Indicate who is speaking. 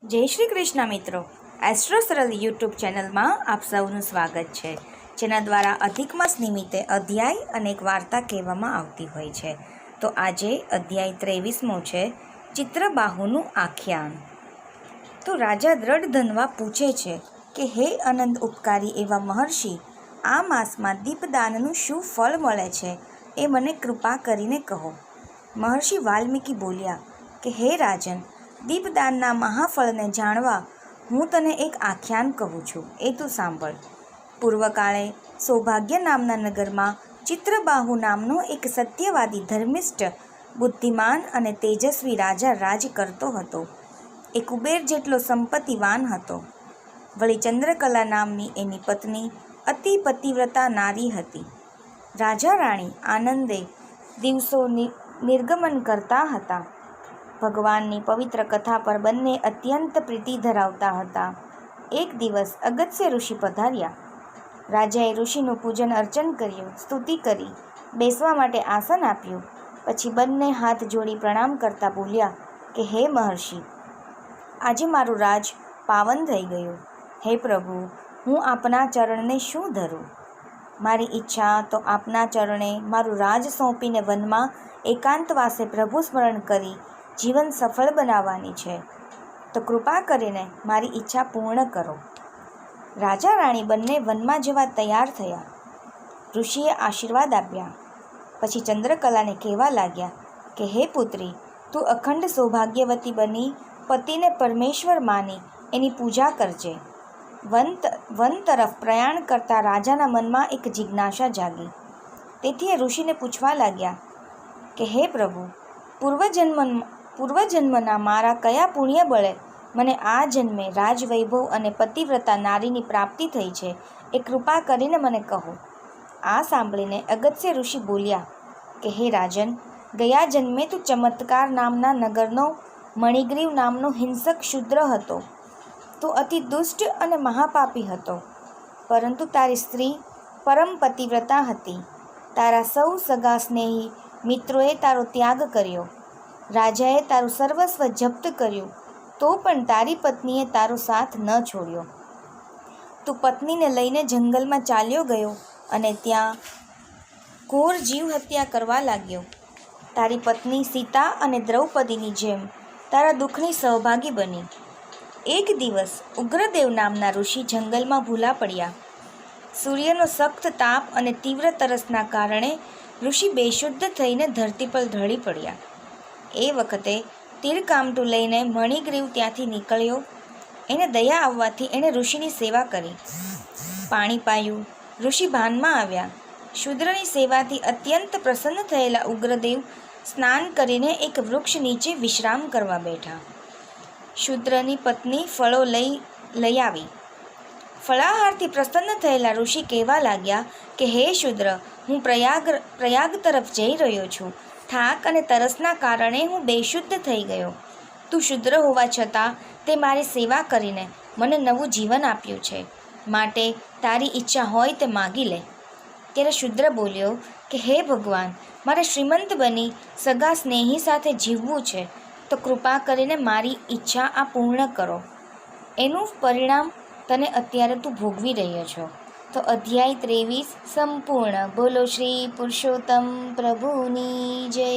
Speaker 1: જય શ્રી કૃષ્ણ મિત્રો, એસ્ટ્રો સરળ યુટ્યુબ ચેનલમાં આપ સૌનું સ્વાગત છે, જેના દ્વારા અધિક માસ નિમિત્તે અધ્યાય અને એક વાર્તા કહેવામાં આવતી હોય છે. તો આજે અધ્યાય 23મો છે, ચિત્રબાહુનું આખ્યાન. તો રાજા દ્રઢધન્વા પૂછે છે કે હે અનંત ઉપકારી એવા મહર્ષિ, આ માસમાં દીપદાનનું શું ફળ મળે છે એ મને કૃપા કરીને કહો. મહર્ષિ વાલ્મીકી બોલ્યા કે હે રાજન, દીપદાનના મહાફળને જાણવા હું તને એક આખ્યાન કહું છું, એ તું સાંભળ. પૂર્વકાળે સૌભાગ્ય નામના નગરમાં ચિત્રબાહુ નામનો એક સત્યવાદી, ધર્મિષ્ઠ, બુદ્ધિમાન અને તેજસ્વી રાજા રાજ કરતો હતો. એ કુબેર જેટલો સંપત્તિવાન હતો. વળી ચંદ્રકલા નામની એની પત્ની અતિ પતિવ્રતા નારી હતી. રાજા રાણી આનંદે દિવસો નિર્ગમન કરતા હતા. ભગવાનની પવિત્ર કથા પર બંને અત્યંત પ્રીતિ ધરાવતા હતા. એક દિવસ અગત્ય ઋષિ પધાર્યા. રાજાએ ઋષિનું પૂજન અર્ચન કર્યું, સ્તુતિ કરી, બેસવા માટે આસન આપ્યું. પછી બંને હાથ જોડી પ્રણામ કરતા બોલ્યા કે હે મહર્ષિ, આજે મારું રાજ પાવન થઈ ગયું. હે પ્રભુ, હું આપના ચરણને શું ધરું? મારી ઈચ્છા તો આપના ચરણે મારું રાજ સોંપીને વનમાં એકાંતવાસે પ્રભુ સ્મરણ કરી જીવન સફળ બનાવવાની છે. તો કૃપા કરીને મારી ઈચ્છા પૂર્ણ કરો. રાજા રાણી બંને વનમાં જવા તૈયાર થયા. ઋષિએ આશીર્વાદ આપ્યા. પછી ચંદ્રકલાને કહેવા લાગ્યા કે હે પુત્રી, તું અખંડ સૌભાગ્યવતી બની પતિને પરમેશ્વર માની એની પૂજા કરજે. વન તરફ પ્રયાણ કરતા રાજાના મનમાં એક જિજ્ઞાસા જાગી. તેથી એ ઋષિને પૂછવા લાગ્યા કે હે પ્રભુ, પૂર્વજન્મના મારા કયા પુણ્ય બળે મને આ જન્મે રાજવૈભવ અને પતિવ્રતા નારીની પ્રાપ્તિ થઈ છે, એ કૃપા કરીને મને કહો. આ સાંભળીને અગત્ય ઋષિ બોલ્યા કે હે રાજન, ગયા જન્મે તું ચમત્કાર નામના નગરનો મણિગ્રીવ નામનો હિંસક શૂદ્ર હતો. તું અતિ દુષ્ટ અને મહાપાપી હતો, પરંતુ તારી સ્ત્રી પરમ પતિવ્રતા હતી. તારા સૌ સગા સ્નેહી મિત્રોએ તારો ત્યાગ કર્યો. રાજાએ તારું સર્વસ્વ જપ્ત કર્યું, તો પણ તારી પત્નીએ તારો સાથ ન છોડ્યો. તું પત્નીને લઈને જંગલમાં ચાલ્યો ગયો અને ત્યાં ઘોર જીવ હત્યા કરવા લાગ્યો. તારી પત્ની સીતા અને દ્રૌપદીની જેમ તારા દુઃખની સહભાગી બની. એક દિવસ ઉગ્રદેવ નામના ઋષિ જંગલમાં ભૂલા પડ્યા. સૂર્યનો સખ્ત તાપ અને તીવ્ર તરસના કારણે ઋષિ બેશુદ્ધ થઈને ધરતી પર ઢળી પડ્યા. એ વખતે તીરકામઠું લઈને મણિગ્રીવ ત્યાંથી નીકળ્યો. એને દયા આવવાથી એણે ઋષિની સેવા કરી, પાણી પાયું. ઋષિ ભાનમાં આવ્યા. શૂદ્રની સેવાથી અત્યંત પ્રસન્ન થયેલા ઉગ્રદેવ સ્નાન કરીને એક વૃક્ષ નીચે વિશ્રામ કરવા બેઠા. શૂદ્રની પત્ની ફળો લઈ આવી. ફળાહારથી પ્રસન્ન થયેલા ઋષિ કહેવા લાગ્યા કે હે શૂદ્ર, હું પ્રયાગ તરફ જઈ રહ્યો છું. થાક અને તરસના કારણે હું બેશુદ્ધ થઈ ગયો. તું શૂદ્ર હોવા છતાં તે મારી સેવા કરીને મને નવું જીવન આપ્યું છે, માટે તારી ઈચ્છા હોય તે માગી લે. ત્યારે શૂદ્ર બોલ્યો કે હે ભગવાન, મારે શ્રીમંત બની સગા સ્નેહી સાથે જીવવું છે, તો કૃપા કરીને મારી ઈચ્છા આ પૂર્ણ કરો. એનું પરિણામ તને અત્યારે તું ભોગવી રહ્યો છો. તો અધ્યાય 23 સંપૂર્ણ. બોલો શ્રી પુરુષોત્તમ પ્રભુની જય.